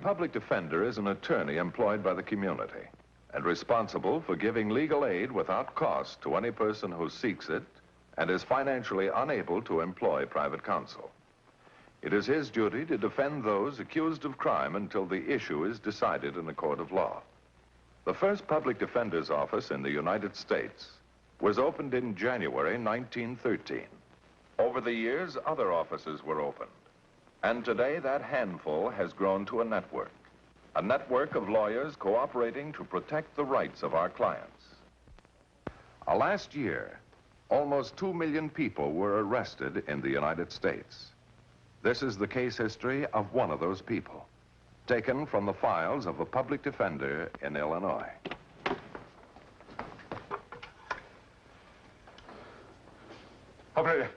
public defender is an attorney employed by the community and responsible for giving legal aid without cost to any person who seeks it and is financially unable to employ private counsel. It is his duty to defend those accused of crime until the issue is decided in a court of law. The first public defender's office in the United States was opened in January 1913. Over the years, other offices were opened. And today, that handful has grown to a network of lawyers cooperating to protect the rights of our clients. Last year, almost 2 million people were arrested in the United States. This is the case history of one of those people, taken from the files of a public defender in Illinois. Herschel,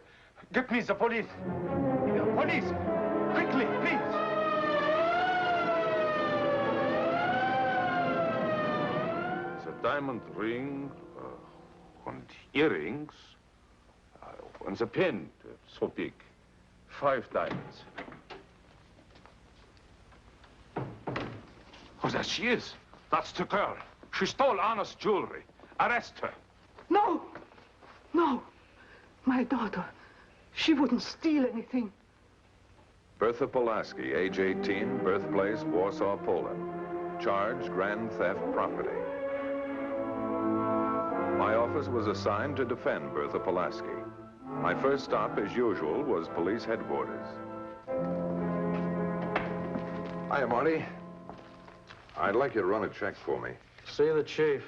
get me the police. Police! Quickly, please! The diamond ring, and earrings, and the pen, so big. 5 diamonds. Oh, there she is. That's the girl. She stole honest jewelry. Arrest her. No! No! My daughter. She wouldn't steal anything. Bertha Polaski, age 18, birthplace Warsaw, Poland. Charged grand theft property. My office was assigned to defend Bertha Polaski. My first stop, as usual, was police headquarters. Hiya, Marty. I'd like you to run a check for me. See the chief.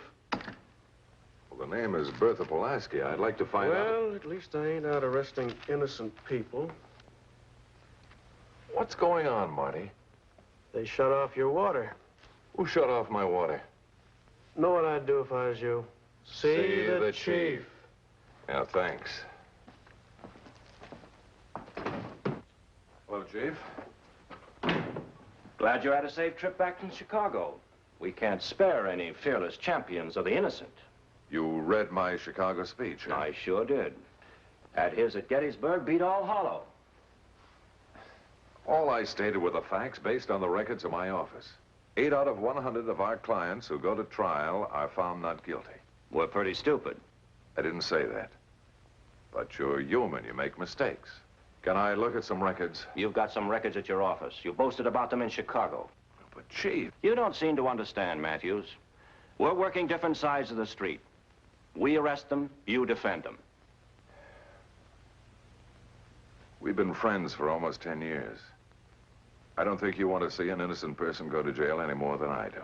Well, the name is Bertha Polaski. I'd like to find out... Well, at least I ain't out arresting innocent people. What's going on, Marty? They shut off your water. Who shut off my water? Know what I'd do if I was you? See the chief. Yeah, thanks. Hello, Chief. Glad you had a safe trip back from Chicago. We can't spare any fearless champions of the innocent. You read my Chicago speech, huh? I sure did. Had his at Gettysburg beat all hollow. All I stated were the facts based on the records of my office. 8 out of 100 of our clients who go to trial are found not guilty. We're pretty stupid. I didn't say that. But you're human. You make mistakes. Can I look at some records? You've got some records at your office. You boasted about them in Chicago. But, Chief... You don't seem to understand, Matthews. We're working different sides of the street. We arrest them, you defend them. We've been friends for almost 10 years. I don't think you want to see an innocent person go to jail any more than I do.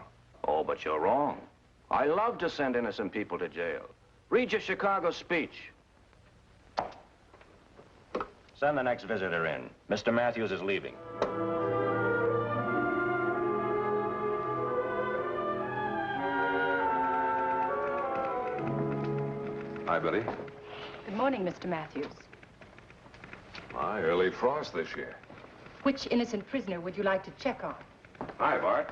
Oh, but you're wrong. I love to send innocent people to jail. Read your Chicago speech. Send the next visitor in. Mr. Matthews is leaving. Hi, Betty. Good morning, Mr. Matthews. My early frost this year. Which innocent prisoner would you like to check on? Hi, Bart.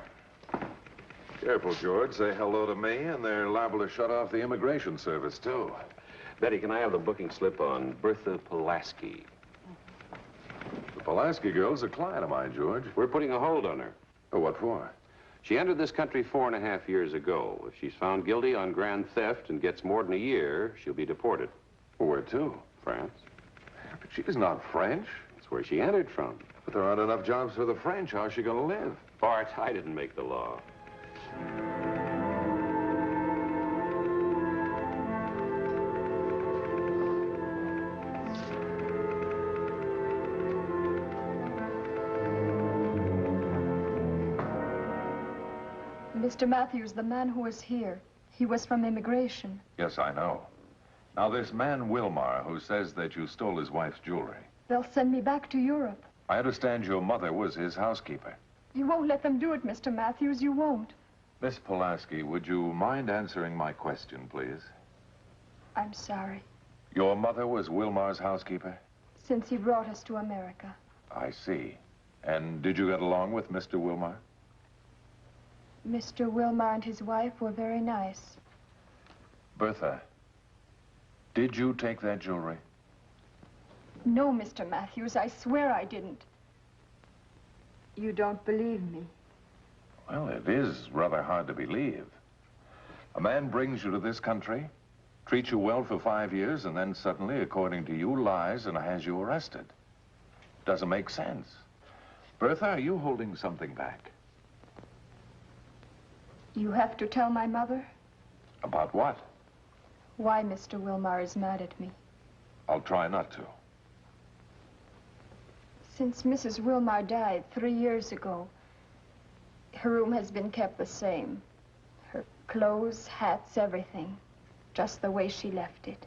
Careful, George. Say hello to me, and they're liable to shut off the immigration service, too. Betty, can I have the booking slip on Bertha Polaski? The Polaski girl's a client of mine, George. We're putting a hold on her. Oh, what for? She entered this country 4.5 years ago. If she's found guilty on grand theft and gets more than a year, she'll be deported. Well, where to? France. But she's not French. That's where she entered from. But there aren't enough jobs for the French. How's she gonna live? Bart, I didn't make the law. Mr. Matthews, the man who was here, he was from immigration. Yes, I know. Now, this man Wilmar who says that you stole his wife's jewelry. They'll send me back to Europe. I understand your mother was his housekeeper. You won't let them do it, Mr. Matthews. You won't. Miss Polaski, would you mind answering my question, please? I'm sorry. Your mother was Wilmar's housekeeper? Since he brought us to America. I see. And did you get along with Mr. Wilmar? Mr. Wilmar and his wife were very nice. Bertha, did you take that jewelry? No, Mr. Matthews, I swear I didn't. You don't believe me? Well, it is rather hard to believe. A man brings you to this country, treats you well for 5 years, and then suddenly, according to you, lies and has you arrested. Doesn't make sense. Bertha, are you holding something back? You have to tell my mother About what? why Mr. Wilmar is mad at me. I'll try not to. Since Mrs. Wilmar died 3 years ago, her room has been kept the same. Her clothes, hats, everything, just the way she left it.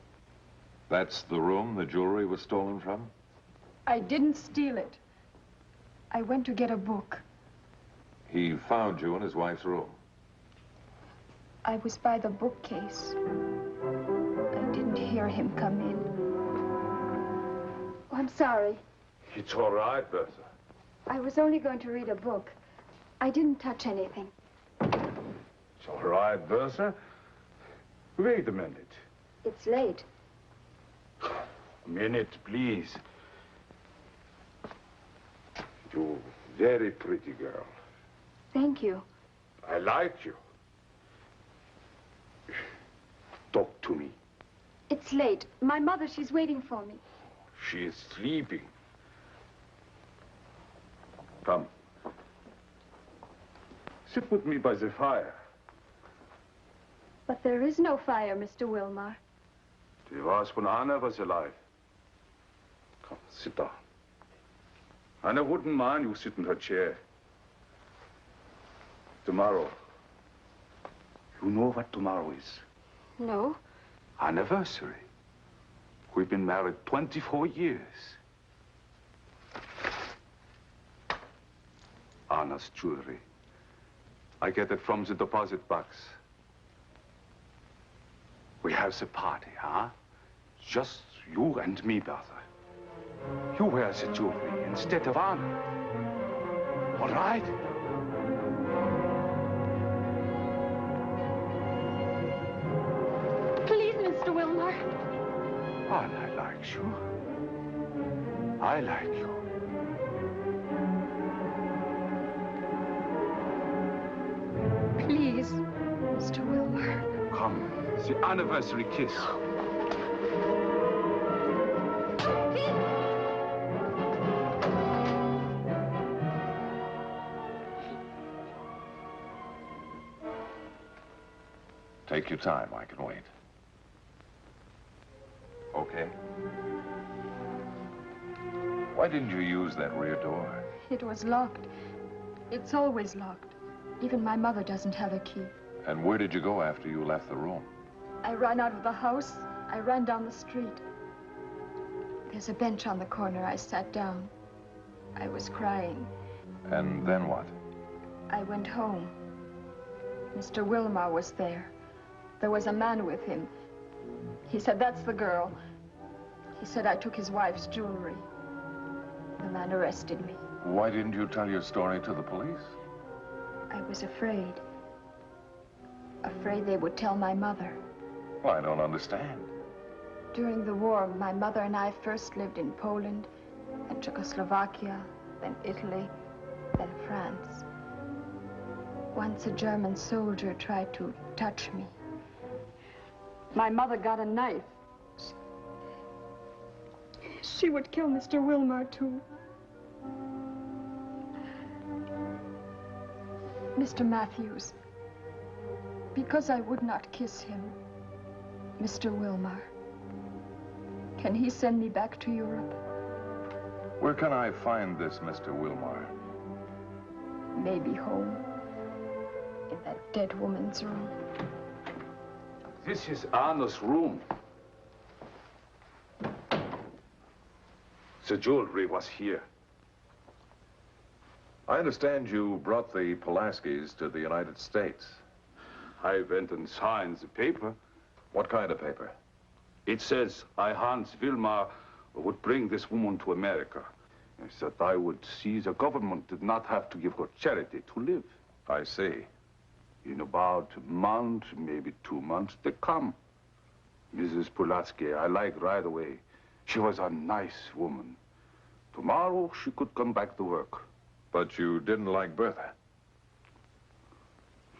That's the room the jewelry was stolen from? I didn't steal it. I went to get a book. He found you in his wife's room. I was by the bookcase. I didn't hear him come in. Oh, I'm sorry. It's all right, Bertha. I was only going to read a book. I didn't touch anything. It's all right, Bertha. Wait a minute. It's late. A minute, please. You very pretty girl. Thank you. I like you. Talk to me. It's late. My mother, she's waiting for me. She is sleeping. Come. Sit with me by the fire. But there is no fire, Mr. Wilmar. There was when Anna was alive. Come, sit down. Anna wouldn't mind you sit in her chair. Tomorrow. You know what tomorrow is? No. Anniversary. We've been married 24 years. Anna's jewelry. I get it from the deposit box. We have the party, huh? Just you and me, Bertha. You wear the jewelry instead of Anna. All right? Please, Mr. Wilmar. Anna likes you. I like you. Please, Mr. Wilmar. Come, the anniversary kiss. Take your time. I can wait. Okay. Why didn't you use that rear door? It was locked. It's always locked. Even my mother doesn't have a key. And where did you go after you left the room? I ran out of the house. I ran down the street. There's a bench on the corner. I sat down. I was crying. And then what? I went home. Mr. Wilmar was there. There was a man with him. He said, that's the girl. He said I took his wife's jewelry. The man arrested me. Why didn't you tell your story to the police? I was afraid. Afraid they would tell my mother. Well, I don't understand. During the war, my mother and I first lived in Poland, then Czechoslovakia, then Italy, then France. Once a German soldier tried to touch me. My mother got a knife. She would kill Mr. Wilmar, too. Mr. Matthews, because I would not kiss him, Mr. Wilmar, can he send me back to Europe? Where can I find this Mr. Wilmar? Maybe home, in that dead woman's room. This is Anna's room. The jewelry was here. I understand you brought the Polaskis to the United States. I went and signed the paper. What kind of paper? It says Hans Wilmar would bring this woman to America. I said I would see the government did not have to give her charity to live. I see. In about a month, maybe 2 months, they come. Mrs. Polaski, I like right away. She was a nice woman. Tomorrow, she could come back to work. But you didn't like Bertha?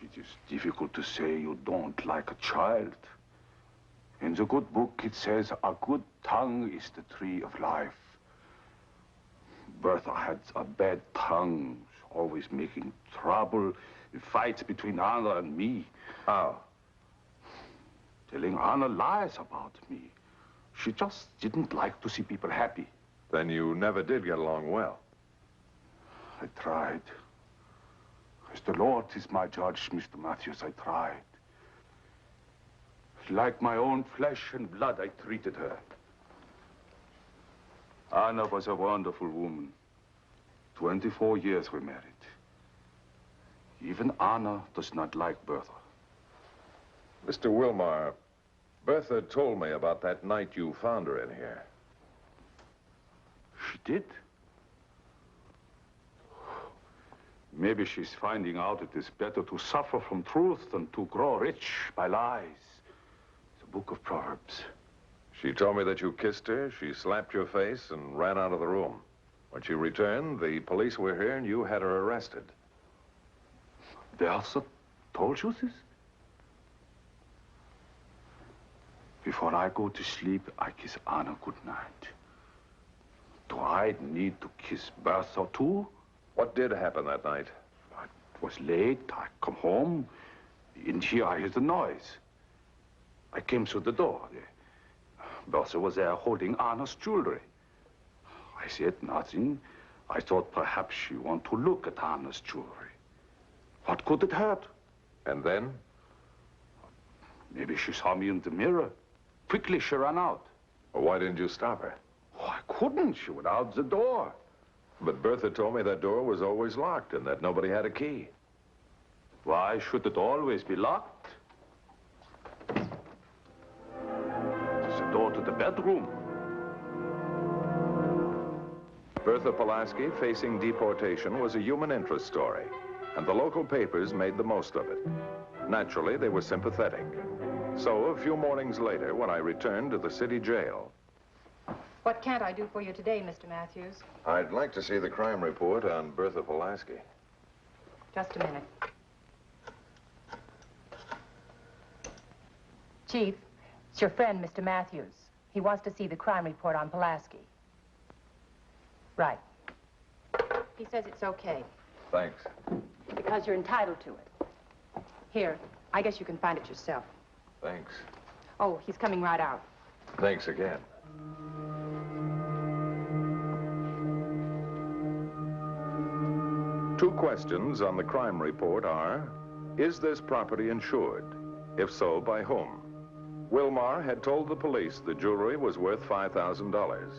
It is difficult to say you don't like a child. In the good book, it says, a good tongue is the tree of life. Bertha had a bad tongue, always making trouble, fights between Anna and me. How? Telling Anna lies about me. She just didn't like to see people happy. Then you never did get along well. I tried. As the Lord is my judge, Mr. Matthews, I tried. Like my own flesh and blood, I treated her. Anna was a wonderful woman. 24 years we married. Even Anna does not like Bertha. Mr. Wilmar, Bertha told me about that night you found her in here. She did? Maybe she's finding out it is better to suffer from truth than to grow rich by lies. The book of Proverbs. She told me that you kissed her, she slapped your face, and ran out of the room. When she returned, the police were here and you had her arrested. Bertha told you this? Before I go to sleep, I kiss Anna goodnight. Do I need to kiss Bertha too? What did happen that night? It was late. I come home. In here, I hear the noise. I came through the door. Bertha was there holding Anna's jewelry. I said nothing. I thought perhaps she wanted to look at Anna's jewelry. What could it hurt? And then? Maybe she saw me in the mirror. Quickly, she ran out. Well, why didn't you stop her? Oh, I couldn't. She went out the door. But Bertha told me that door was always locked and that nobody had a key. Why should it always be locked? It's the door to the bedroom. Bertha Polaski facing deportation was a human interest story, and the local papers made the most of it. Naturally, they were sympathetic. So, a few mornings later, when I returned to the city jail... What can't I do for you today, Mr. Matthews? I'd like to see the crime report on Bertha Polaski. Just a minute. Chief, it's your friend, Mr. Matthews. He wants to see the crime report on Polaski. Right. He says it's okay. Thanks. Because you're entitled to it. Here, I guess you can find it yourself. Thanks. Oh, he's coming right out. Thanks again. Two questions on the crime report are, is this property insured? If so, by whom? Wilmar had told the police the jewelry was worth $5,000.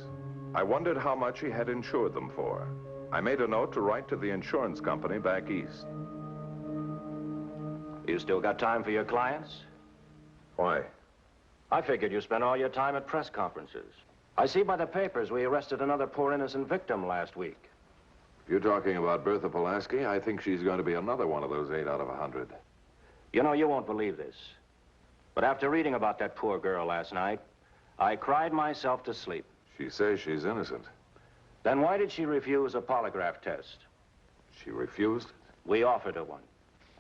I wondered how much he had insured them for. I made a note to write to the insurance company back east. You still got time for your clients? Why? I figured you spent all your time at press conferences. I see by the papers we arrested another poor innocent victim last week. If you're talking about Bertha Polaski, I think she's going to be another one of those 8 out of 100. You know, you won't believe this. But after reading about that poor girl last night, I cried myself to sleep. She says she's innocent. Then why did she refuse a polygraph test? She refused it? We offered her one.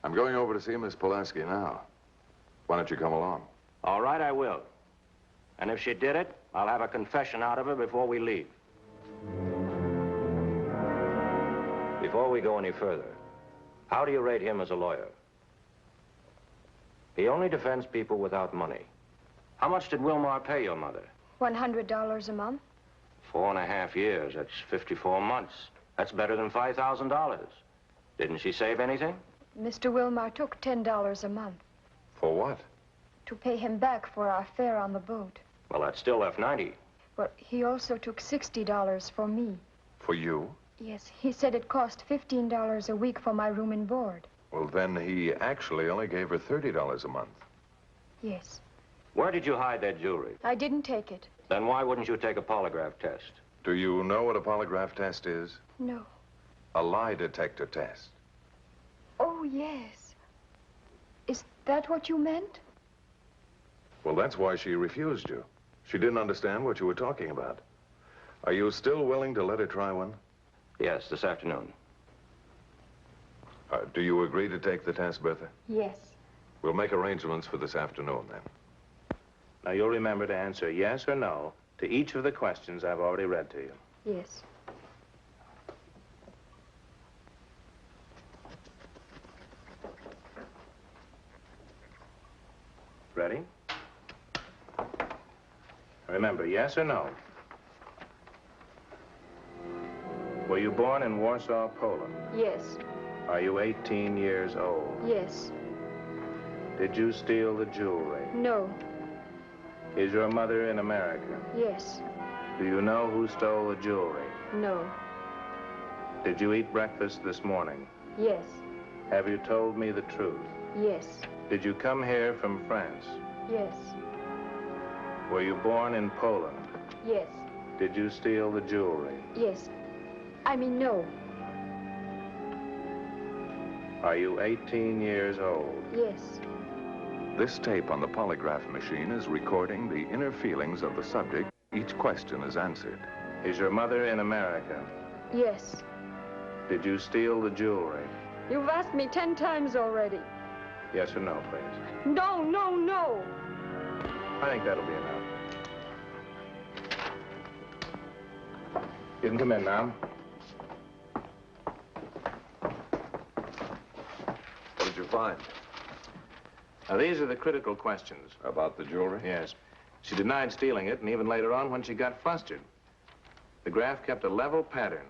I'm going over to see Miss Polaski now. Why don't you come along? All right, I will. And if she did it, I'll have a confession out of her before we leave. Before we go any further, how do you rate him as a lawyer? He only defends people without money. How much did Wilmar pay your mother? $100 a month. 4.5 years, that's 54 months. That's better than $5,000. Didn't she save anything? Mr. Wilmar took $10 a month. For what? To pay him back for our fare on the boat. Well, that still left 90. Well, he also took $60 for me. For you? Yes, he said it cost $15 a week for my room and board. Well, then he actually only gave her $30 a month. Yes. Where did you hide that jewelry? I didn't take it. Then why wouldn't you take a polygraph test? Do you know what a polygraph test is? No. A lie detector test. Oh, yes. Is that what you meant? Well, that's why she refused you. She didn't understand what you were talking about. Are you still willing to let her try one? Yes, this afternoon. Do you agree to take the test, Bertha? Yes. We'll make arrangements for this afternoon, then. Now, you'll remember to answer yes or no to each of the questions I've already read to you. Yes. Ready? Remember, yes or no? Were you born in Warsaw, Poland? Yes. Are you 18 years old? Yes. Did you steal the jewelry? No. Is your mother in America? Yes. Do you know who stole the jewelry? No. Did you eat breakfast this morning? Yes. Have you told me the truth? Yes. Did you come here from France? Yes. Were you born in Poland? Yes. Did you steal the jewelry? Yes. I mean, no. Are you 18 years old? Yes. This tape on the polygraph machine is recording the inner feelings of the subject. Each question is answered. Is your mother in America? Yes. Did you steal the jewelry? You've asked me 10 times already. Yes or no, please? No, no, no. I think that'll be enough. You can come in now. What did you find? Now, these are the critical questions. About the jewelry? Yes. She denied stealing it, and even later on when she got flustered. The graph kept a level pattern.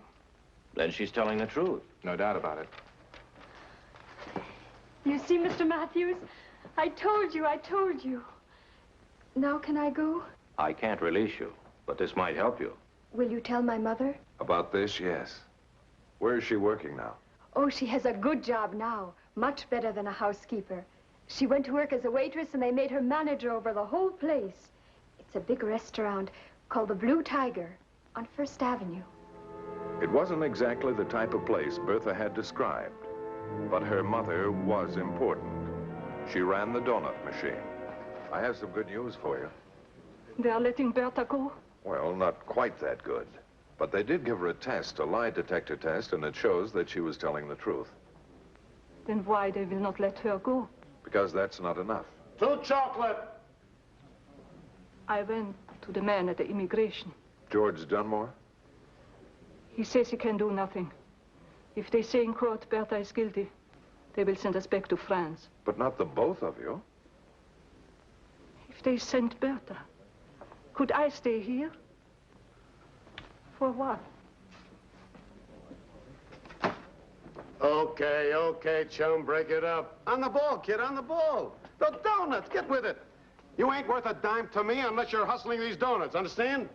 Then she's telling the truth. No doubt about it. You see, Mr. Matthews? I told you, I told you. Now can I go? I can't release you, but this might help you. Will you tell my mother? About this, yes. Where is she working now? Oh, she has a good job now. Much better than a housekeeper. She went to work as a waitress and they made her manager over the whole place. It's a big restaurant called the Blue Tiger on First Avenue. It wasn't exactly the type of place Bertha had described, but her mother was important. She ran the donut machine. I have some good news for you. They are letting Bertha go? Well, not quite that good. But they did give her a test, a lie detector test, and it shows that she was telling the truth. Then why they will not let her go? Because that's not enough. 2 chocolate. I went to the man at the immigration. George Dunmore? He says he can do nothing. If they say in court Bertha is guilty, they will send us back to France. But not the both of you. If they sent Bertha, could I stay here? For what? Okay, okay, chum, break it up. On the ball, kid, on the ball. The donuts, get with it. You ain't worth a dime to me unless you're hustling these donuts, understand?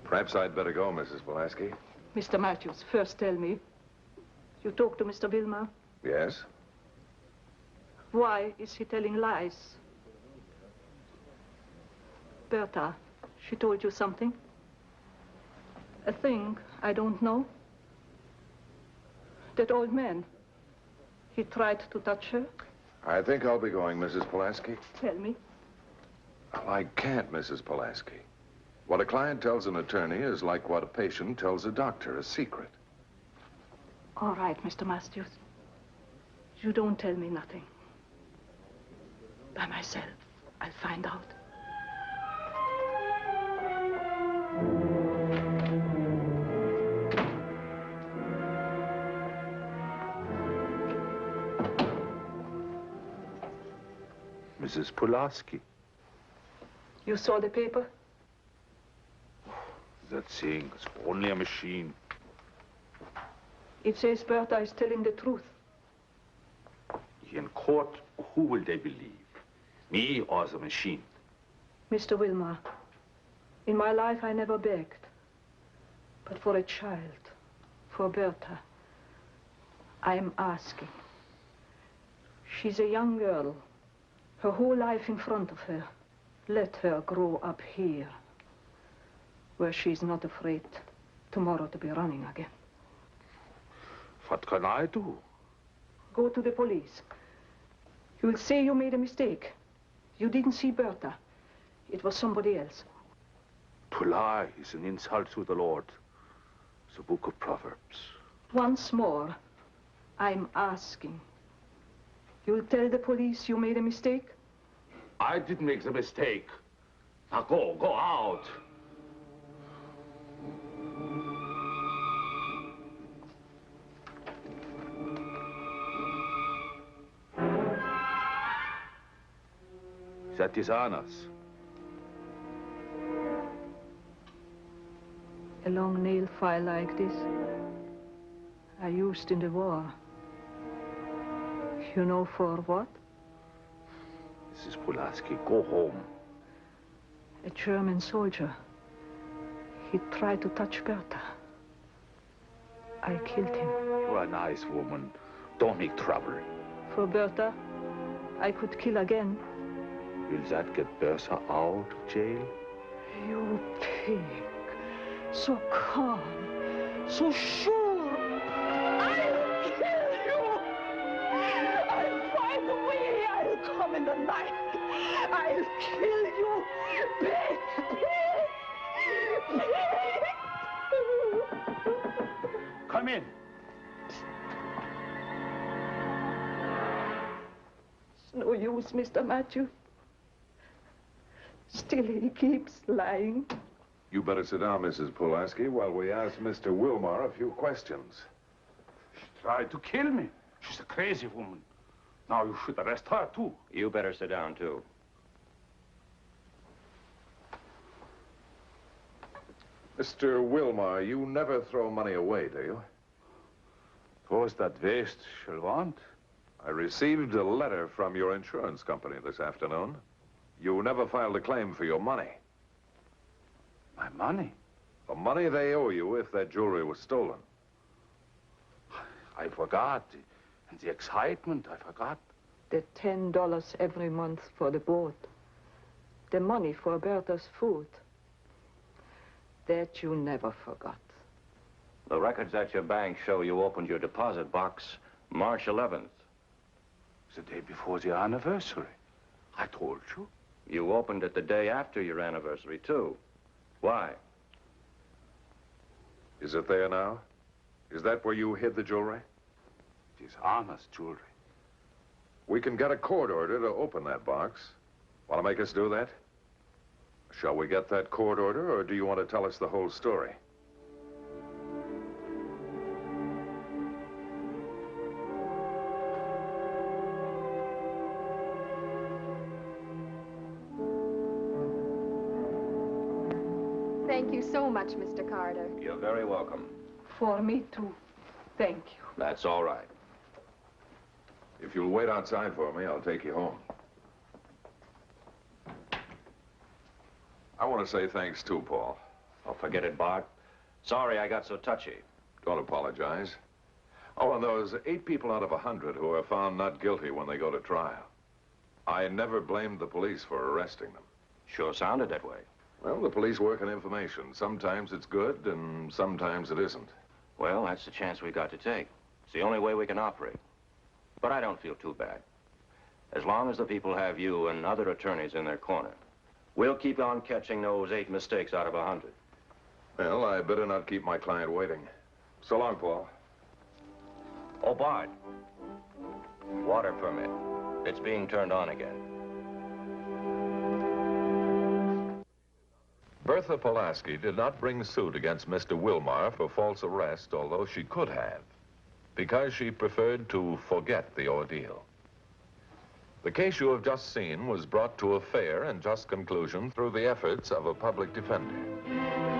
Perhaps I'd better go, Mrs. Polaski. Mr. Matthews, first tell me, you talked to Mr. Wilmer? Yes? Why is he telling lies? Bertha, she told you something? A thing I don't know? That old man, he tried to touch her? I think I'll be going, Mrs. Polaski. Tell me. Oh, I can't, Mrs. Polaski. What a client tells an attorney is like what a patient tells a doctor, a secret. All right, Mr. Matthews. You don't tell me nothing. By myself, I'll find out. Mrs. Polaski. You saw the paper? That thing is only a machine. It says Bertha is telling the truth. In court, who will they believe? Me or the machine? Mr. Wilmer, in my life I never begged. But for a child, for Bertha, I am asking. She's a young girl. Her whole life in front of her. Let her grow up here, where she's not afraid tomorrow to be running again. What can I do? Go to the police. You will say you made a mistake. You didn't see Bertha. It was somebody else. To lie is an insult to the Lord. The book of Proverbs. Once more, I'm asking. You'll tell the police you made a mistake? I didn't make the mistake. Now go out. That is honest. A long nail file like this I used in the war. You know for what? Mrs. Polaski, go home. A German soldier. He tried to touch Bertha. I killed him. You're a nice woman. Don't make trouble. For Bertha, I could kill again. Will that get Bertha out of jail? You pig. So calm. So sure. I'll kill you. I'll find a way. I'll come in the night. I'll kill you. Pig. Pig. Pig. Come in. It's no use, Mr. Matthews. Still, he keeps lying. You better sit down, Mrs. Polaski, while we ask Mr. Wilmar a few questions. She tried to kill me. She's a crazy woman. Now you should arrest her, too. You better sit down, too. Mr. Wilmar, you never throw money away, do you? Was that waste she'll want? I received a letter from your insurance company this afternoon. You never filed a claim for your money. My money? The money they owe you if that jewelry was stolen. I forgot. In the excitement, I forgot. The $10 every month for the boat. The money for Bertha's food. That you never forgot. The records at your bank show you opened your deposit box March 11th. The day before the anniversary. I told you. You opened it the day after your anniversary, too. Why? Is it there now? Is that where you hid the jewelry? It is honest jewelry. We can get a court order to open that box. Want to make us do that? Shall we get that court order, or do you want to tell us the whole story? Thank you so much, Mr. Carter. You're very welcome. For me, too. Thank you. That's all right. If you'll wait outside for me, I'll take you home. I want to say thanks, too, Paul. Oh, forget it, Bart. Sorry I got so touchy. Don't apologize. Oh, and those 8 people out of 100 who are found not guilty when they go to trial. I never blamed the police for arresting them. Sure sounded that way. Well, the police work on information. Sometimes it's good, and sometimes it isn't. Well, that's the chance we got to take. It's the only way we can operate. But I don't feel too bad. As long as the people have you and other attorneys in their corner, we'll keep on catching those 8 mistakes out of 100. Well, I better not keep my client waiting. So long, Paul. Oh, Bart. Water permit. It's being turned on again. Bertha Polaski did not bring suit against Mr. Wilmar for false arrest, although she could have, because she preferred to forget the ordeal. The case you have just seen was brought to a fair and just conclusion through the efforts of a public defender.